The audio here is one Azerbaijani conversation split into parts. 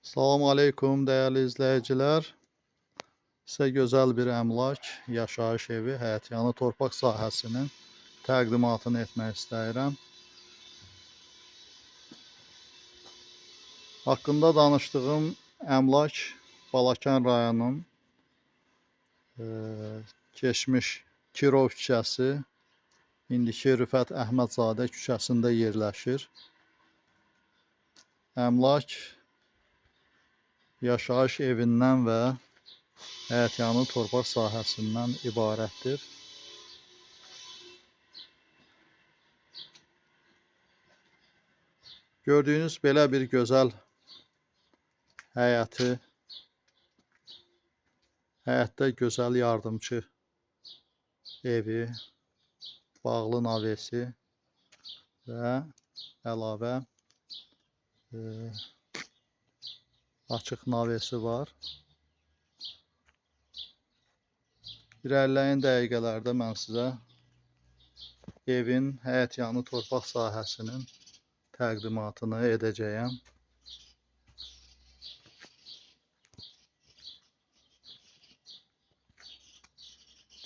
Salam aleykum değerli izleyiciler. Size gözəl bir əmlak, yaşayış evi, həyətyanı torpaq sahəsinin təqdimatını etmək istəyirəm. Haqqında danışdığım əmlak Balakən rayonunun keçmiş Kirov küçəsi, indiki Rüfət Əhmədzadə küçəsində yerləşir. Əmlak yaşayış evindən və həyətyanı torpaq sahəsindən ibarətdir. Gördüyünüz belə bir gözəl həyətdə gözəl yardımçı evi, bağlı navesi və əlavə açıq navesi var. İlerleyen dəqiqələrdə mən sizə evin həyətyanı torpaq sahəsinin təqdimatını edəcəyəm.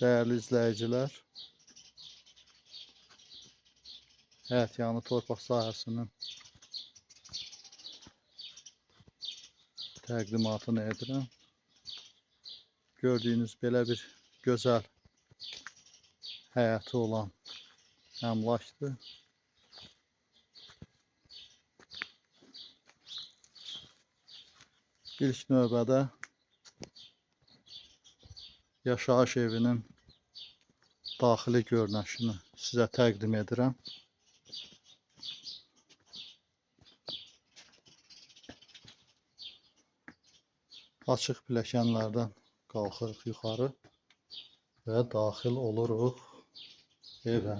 Değerli izleyiciler, həyətyanı torpaq sahəsinin təqdimatını edirəm. Gördüyünüz belə bir gözəl həyəti olan əmlakdır. İlk növbədə yaşayış evinin daxili görünüşünü sizə təqdim edirəm. Açıq pilləkənlərdən qalxırıq yuxarı və daxil oluruq evə.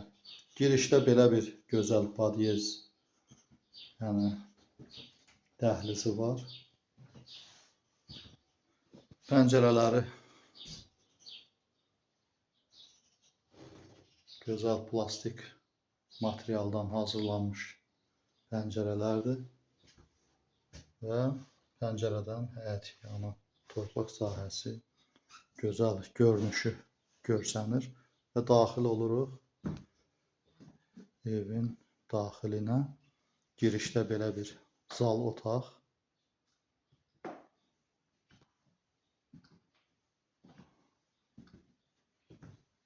Girişdə belə bir gözəl padyez, yəni dəhlizi var. Pəncərələri gözəl plastik materialdan hazırlanmış pəncərələrdir və pəncərədən həyətyanı torpaq sahəsi gözəl görünüşü görsənir və daxil oluruq evin daxilinə. Girişdə belə bir zal otaq,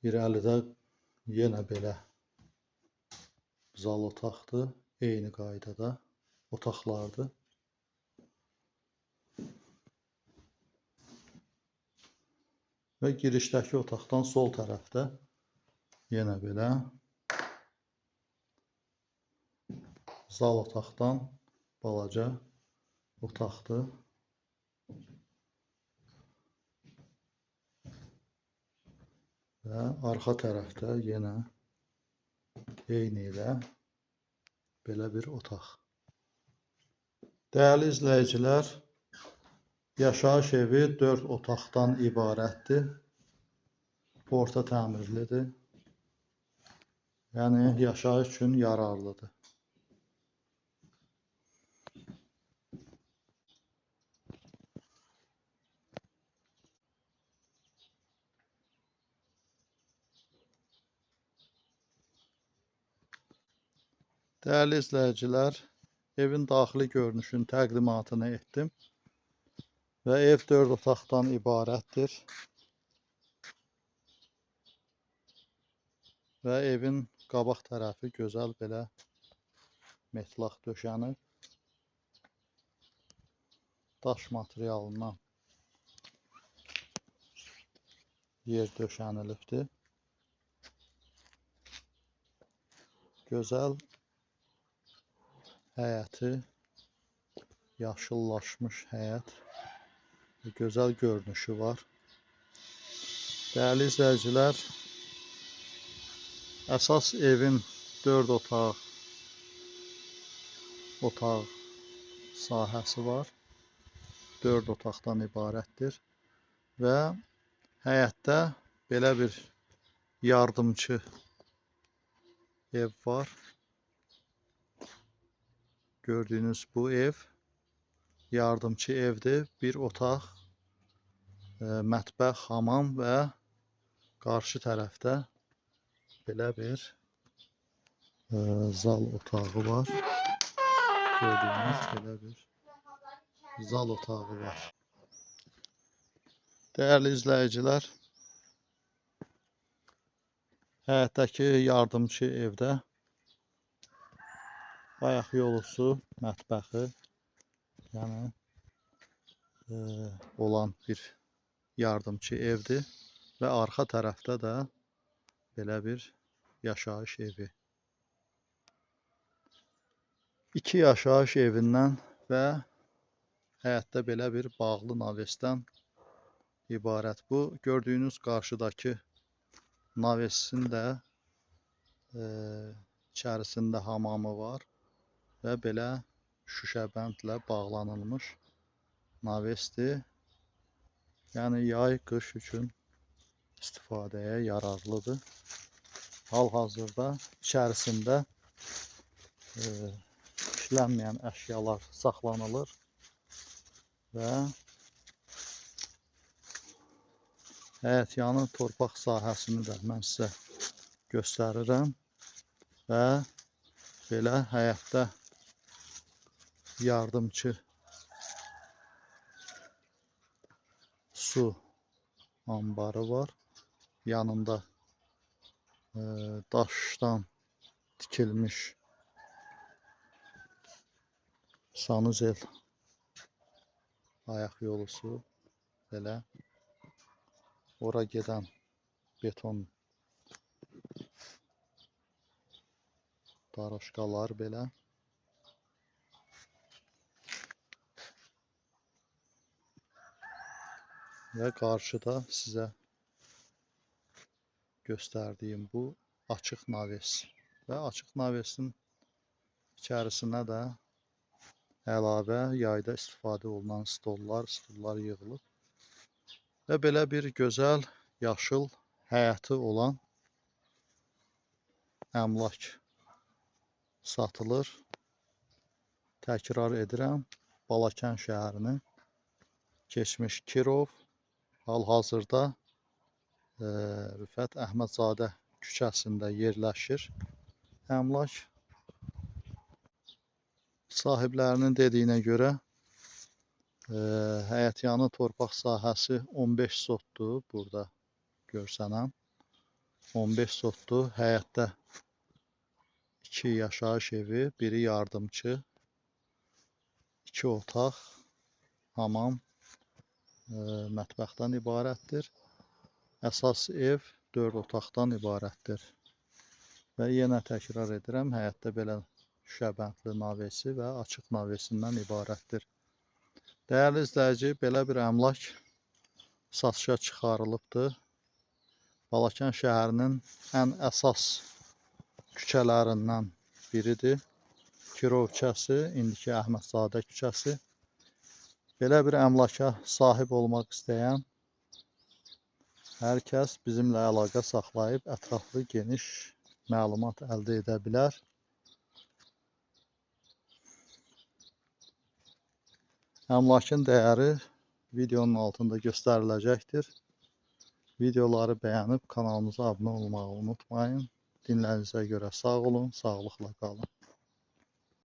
irəlidə yenə belə zal otaqdır, eyni qaydada otaqlardır. Və girişdəki otaqdan sol tərəfdə yenə belə zal otaqdan balaca otaqdır. Və arxa tərəfdə yenə eyni ilə belə bir otaq. Değerli izleyiciler, yaşayış evi 4 otaqdan ibarətdir. Orta təmirlidir. Yəni yaşayış üçün yararlıdır. Değerli izleyiciler, evin daxili görünüşün təqdimatını etdim və ev 4 otaqdan ibarətdir və evin qabaq tərəfi gözəl belə metlaq döşənib, daş materialından yer döşənilibdir. Gözəl həyəti, yaşıllaşmış həyət və gözəl görünüşü var. Değerli izleyiciler, əsas evin 4 otaq sahəsi var. 4 otaqdan ibarətdir və həyətdə belə bir yardımçı ev var. Gördüğünüz bu ev yardımçı evdir. Bir otaq, mətbəx, hamam və qarşı tərəfdə belə bir zal otağı var. Gördüyünüz belə bir zal otağı var. Dəyərli izləyicilər, həyətdəki yardımçı evdə ayaq yolusu, mətbəxi, yəni olan bir yardımçı evdir və arxa tərəfdə də belə bir yaşayış evi. 2 yaşayış evindən və həyətdə belə bir bağlı navesdən ibarət. Bu gördüyünüz qarşıdakı navesin də içərisində hamamı var və belə şüşəbəndlə bağlanılmış navesdir. Yəni yay, qış üçün istifadəyə yararlıdır. Hal-hazırda içərisində işlənməyən əşyalar saxlanılır və həyətyanı torpaq sahəsini də mən sizə göstərirəm və belə həyətdə yardımçı su ambarı var. Yanında daşdan tikilmiş sanuzel ayaq yolusu, belə ora gedən beton daraşqalar belə. Və qarşıda sizə göstərdiyim bu açıq naves və açıq navesin içərisinə də əlavə yayda istifadə olunan stullar yığılıb və belə bir gözəl yaşıl həyəti olan əmlak satılır. Təkrar edirəm, Balakən şəhərinin keçmiş Kirov, hal-hazırda Rüfət Əhmədzadə küçəsində yerləşir əmlak. Sahiblərinin dediyinə görə həyətyanı torpaq sahəsi 15 sotdur, burada görsənəm. 15 sotdur. Həyətdə 2 yaşayış evi, biri yardımçı, 2 otaq, hamam, mətbəxdən ibarətdir. Əsas ev 4 otaqdan ibarətdir. Və yenə təkrar edirəm, həyətdə belə şüşəbəndli navesi və açıq navesindən ibarətdir. Dəyərli izləyici, belə bir əmlak satışa çıxarılıbdır. Balakən şəhərinin ən əsas küçələrindən biridir. Kirov küçəsi, indiki Əhmədzadə küçəsi. Belə bir əmlaka sahib olmaq istəyən hər kəs bizimlə əlaqə saxlayıb ətraflı geniş məlumat əldə edə bilər. Əmlakın dəyəri videonun altında göstəriləcəkdir. Videoları bəyənib kanalımıza abunə olmağı unutmayın. Dinlədiyinizə görə sağ olun, sağlıqla qalın.